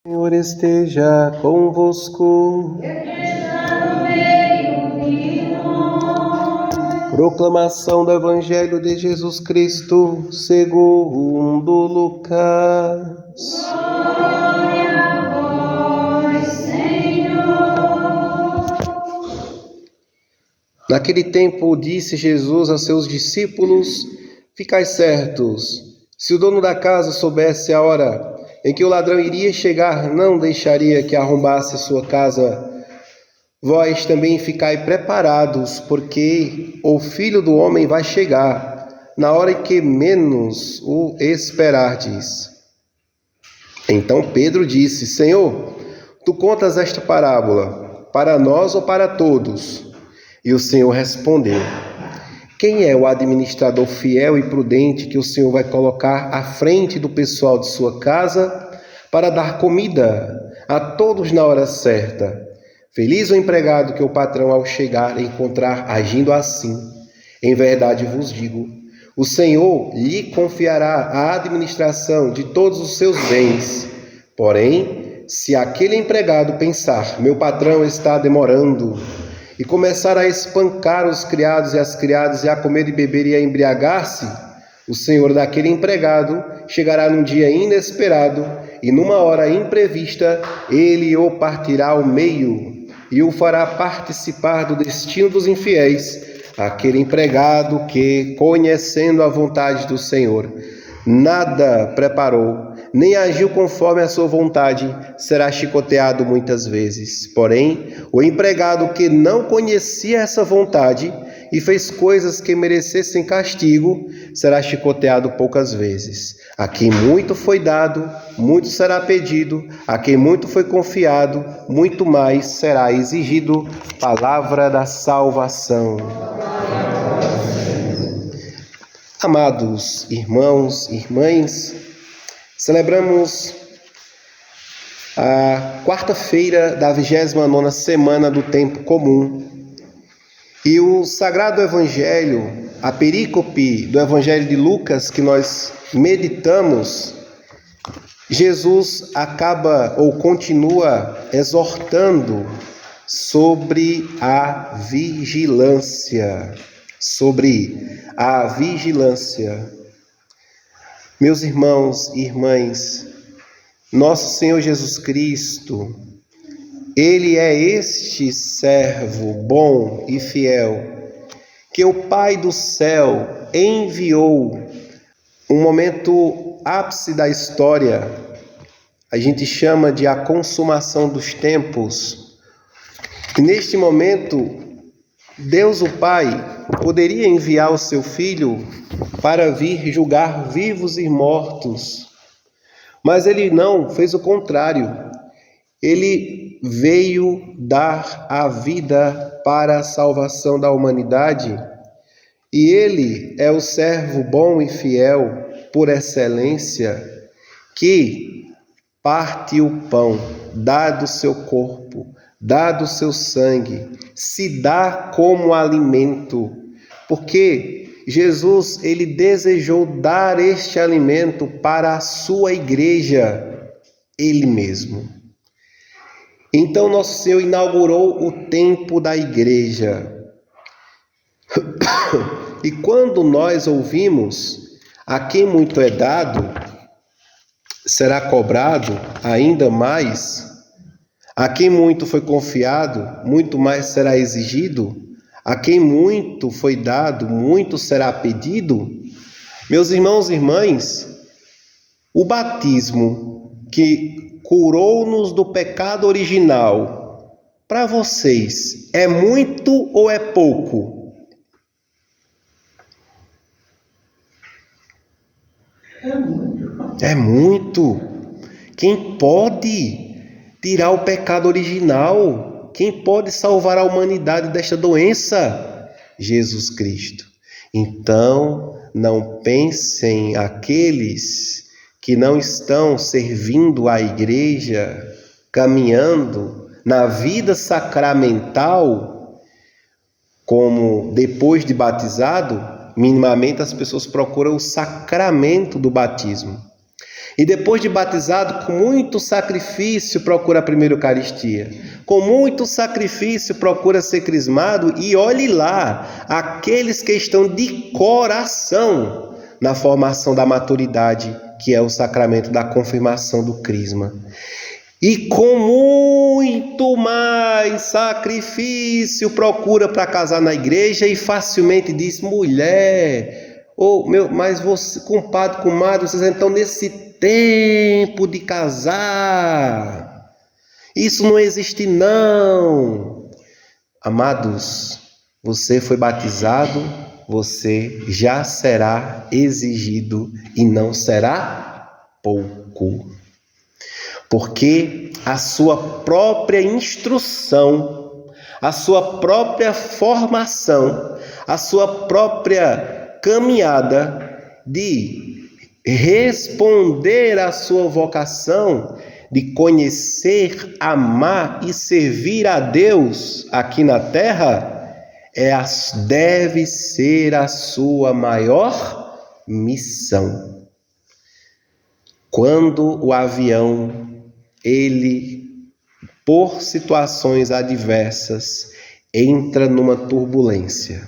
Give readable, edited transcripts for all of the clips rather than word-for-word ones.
O Senhor esteja convosco. Proclamação do Evangelho de Jesus Cristo segundo Lucas. Glória a vós, Senhor. Naquele tempo disse Jesus a seus discípulos: Ficai certos, se o dono da casa soubesse a hora em que o ladrão iria chegar, não deixaria que arrombasse sua casa. Vós também ficai preparados, porque o Filho do Homem vai chegar na hora em que menos o esperardes. Então Pedro disse: Senhor, tu contas esta parábola para nós ou para todos? E o Senhor respondeu: Quem é o administrador fiel e prudente que o Senhor vai colocar à frente do pessoal de sua casa para dar comida a todos na hora certa? Feliz o empregado que o patrão, ao chegar, encontrar agindo assim. Em verdade vos digo, o Senhor lhe confiará a administração de todos os seus bens. Porém, se aquele empregado pensar: meu patrão está demorando, e começar a espancar os criados e as criadas, e a comer e beber e a embriagar-se, o senhor daquele empregado chegará num dia inesperado, e numa hora imprevista, ele o partirá ao meio, e o fará participar do destino dos infiéis. Aquele empregado que, conhecendo a vontade do Senhor, nada preparou, nem agiu conforme a sua vontade, será chicoteado muitas vezes. Porém, o empregado que não conhecia essa vontade e fez coisas que merecessem castigo, será chicoteado poucas vezes. A quem muito foi dado, muito será pedido. A quem muito foi confiado, muito mais será exigido. Palavra da salvação. Amados irmãos e irmãs, celebramos a quarta-feira da 29ª semana do tempo comum. E o Sagrado Evangelho, a perícope do Evangelho de Lucas que nós meditamos, Jesus acaba ou continua exortando sobre a vigilância. Meus irmãos e irmãs, nosso Senhor Jesus Cristo, Ele é este servo bom e fiel que o Pai do céu enviou. Um momento ápice da história, a gente chama de a consumação dos tempos. E neste momento, Deus o Pai poderia enviar o seu Filho para vir julgar vivos e mortos, mas Ele não, fez o contrário. Ele veio dar a vida para a salvação da humanidade, e Ele é o servo bom e fiel por excelência, que parte o pão, dá do seu corpo, dá do seu sangue, se dá como alimento, porque Jesus, Ele desejou dar este alimento para a sua igreja, Ele mesmo. Então, nosso Senhor inaugurou o tempo da igreja. E quando nós ouvimos: a quem muito é dado, será cobrado ainda mais. A quem muito foi confiado, muito mais será exigido. A quem muito foi dado, muito será pedido. Meus irmãos e irmãs, o batismo que curou-nos do pecado original, para vocês, é muito ou é pouco? É muito. Quem pode tirar o pecado original? Quem pode salvar a humanidade desta doença? Jesus Cristo. Então, não pensem aqueles que não estão servindo a igreja, caminhando na vida sacramental, como depois de batizado, minimamente as pessoas procuram o sacramento do batismo. E depois de batizado, com muito sacrifício, procura a primeira Eucaristia. Com muito sacrifício, procura ser crismado. E olhe lá, aqueles que estão de coração na formação da maturidade, que é o sacramento da confirmação do crisma. E com muito mais sacrifício, procura para casar na igreja e facilmente diz: mulher, mas você, compadre, comadre, vocês estão nesse tempo de casar. Isso não existe não. Amados, você foi batizado, você já será exigido e não será pouco. Porque a sua própria instrução, a sua própria formação, a sua própria caminhada de responder à sua vocação, de conhecer, amar e servir a Deus aqui na terra, deve ser a sua maior missão. Quando o avião, ele, por situações adversas, entra numa turbulência,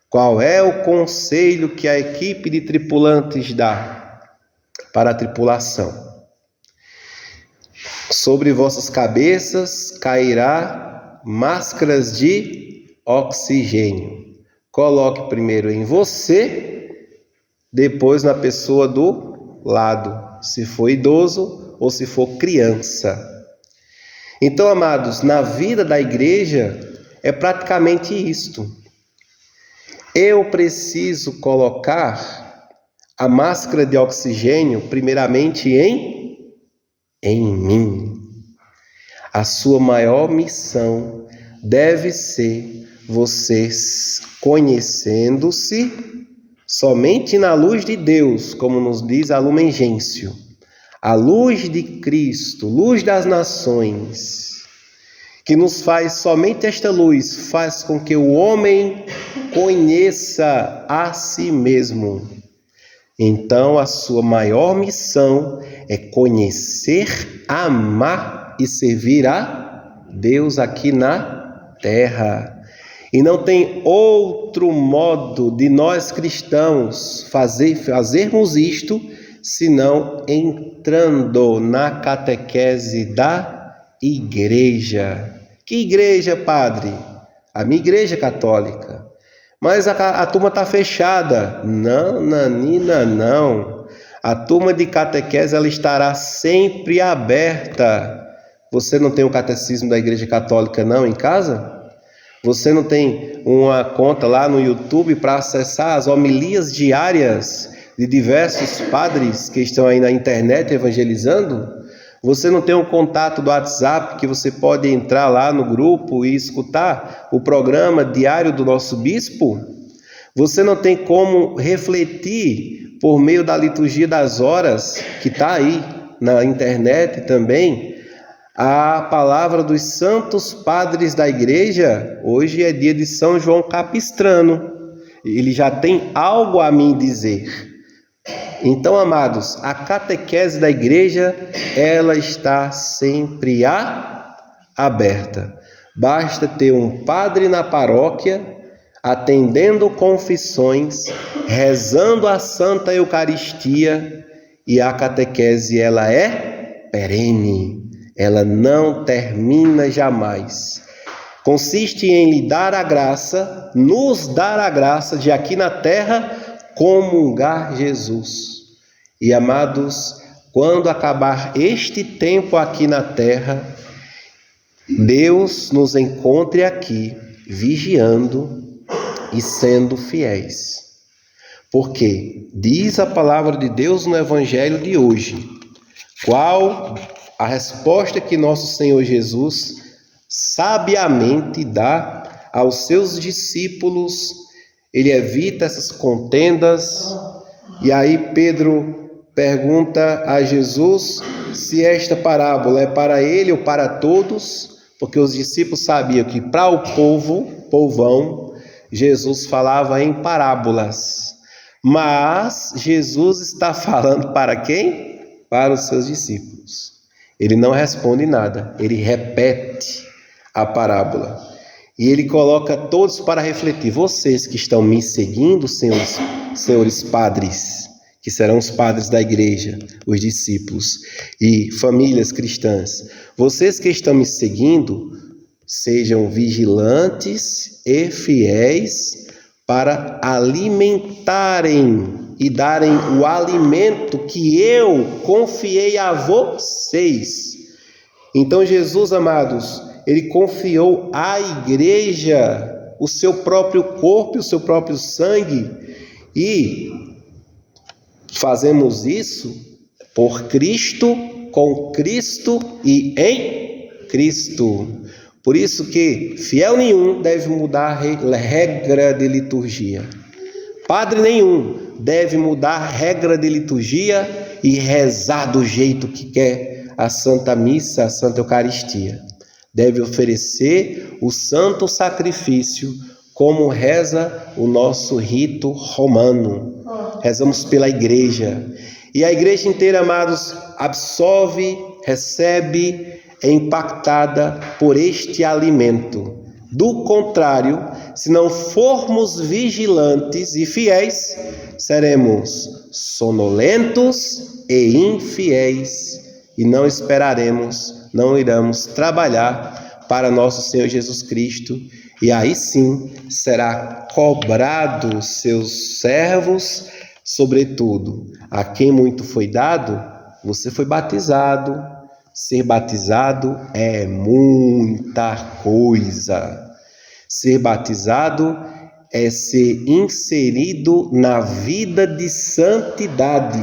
qual é o conselho que a equipe de tripulantes dá para a tripulação? Sobre vossas cabeças cairá máscaras de oxigênio. Coloque primeiro em você, depois na pessoa do lado, se for idoso ou se for criança. Então, amados, na vida da igreja é praticamente isto. Eu preciso colocar a máscara de oxigênio primeiramente em mim. A sua maior missão deve ser você conhecendo-se somente na luz de Deus, como nos diz a Lumen Gentium. A luz de Cristo, luz das nações, que nos faz, somente esta luz faz com que o homem conheça a si mesmo. Então, a sua maior missão é conhecer, amar e servir a Deus aqui na terra. E não tem outro modo de nós cristãos fazermos isto, senão entrando na catequese da igreja. Que igreja, padre? A minha igreja católica. Mas a turma está fechada. Não, nanina, não. A turma de catequese ela estará sempre aberta. Você não tem o catecismo da igreja católica não em casa? Você não tem uma conta lá no YouTube para acessar as homilias diárias de diversos padres que estão aí na internet evangelizando? Você não tem um contato do WhatsApp que você pode entrar lá no grupo e escutar o programa diário do nosso bispo? Você não tem como refletir por meio da liturgia das horas, que está aí na internet também, a palavra dos santos padres da igreja? Hoje é dia de São João Capistrano. Ele já tem algo a me dizer. Então, amados, a catequese da igreja, ela está sempre aberta. Basta ter um padre na paróquia, atendendo confissões, rezando a Santa Eucaristia, e a catequese, ela é perene, ela não termina jamais. Consiste em lhe dar a graça, nos dar a graça de aqui na terra, comungar Jesus. E amados, quando acabar este tempo aqui na terra, Deus nos encontre aqui, vigiando e sendo fiéis. Porque diz a palavra de Deus no Evangelho de hoje, qual a resposta que nosso Senhor Jesus sabiamente dá aos seus discípulos. Ele evita essas contendas, e aí Pedro pergunta a Jesus se esta parábola é para ele ou para todos, porque os discípulos sabiam que para o povão, Jesus falava em parábolas. Mas Jesus está falando para quem? para os seus discípulos. Ele não responde nada, ele repete a parábola. E ele coloca todos para refletir. Vocês que estão me seguindo, senhores padres, que serão os padres da igreja, os discípulos e famílias cristãs. Vocês que estão me seguindo, sejam vigilantes e fiéis para alimentarem e darem o alimento que eu confiei a vocês. Então Jesus, amados, ele confiou à igreja o seu próprio corpo e o seu próprio sangue, e fazemos isso por Cristo, com Cristo e em Cristo. Por isso que fiel nenhum deve mudar a regra de liturgia. Padre nenhum deve mudar a regra de liturgia e rezar do jeito que quer a Santa Missa, a Santa Eucaristia. Deve oferecer o santo sacrifício, como reza o nosso rito romano. Rezamos pela igreja. E a igreja inteira, amados, absorve, recebe, é impactada por este alimento. Do contrário, se não formos vigilantes e fiéis, seremos sonolentos e infiéis e não esperaremos, não iremos trabalhar para nosso Senhor Jesus Cristo, e aí sim será cobrado seus servos, sobretudo a quem muito foi dado. Você foi batizado. Ser batizado é muita coisa. Ser batizado é ser inserido na vida de santidade.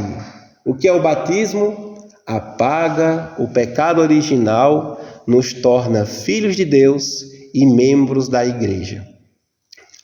O que é o batismo? Apaga o pecado original, nos torna filhos de Deus e membros da igreja.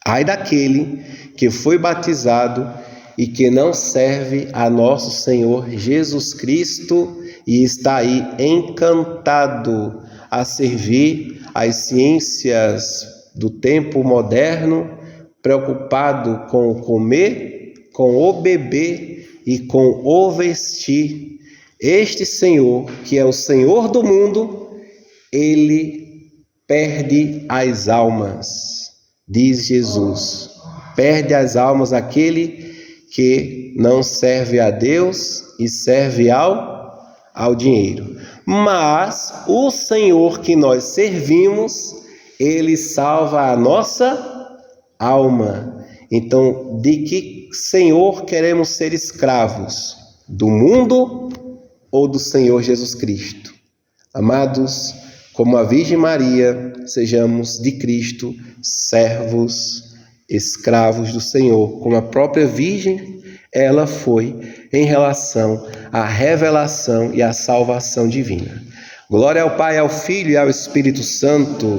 Ai daquele que foi batizado e que não serve a nosso Senhor Jesus Cristo e está aí encantado a servir as ciências do tempo moderno, preocupado com o comer, com o beber e com o vestir. Este Senhor, que é o Senhor do mundo, ele perde as almas, diz Jesus. Perde as almas aquele que não serve a Deus e serve ao dinheiro. Mas o Senhor que nós servimos, ele salva a nossa alma. Então, de que Senhor queremos ser escravos? Do mundo ou do Senhor Jesus Cristo? Amados, como a Virgem Maria, sejamos de Cristo servos, escravos do Senhor, como a própria Virgem ela foi em relação à revelação e à salvação divina. Glória ao Pai, ao Filho e ao Espírito Santo.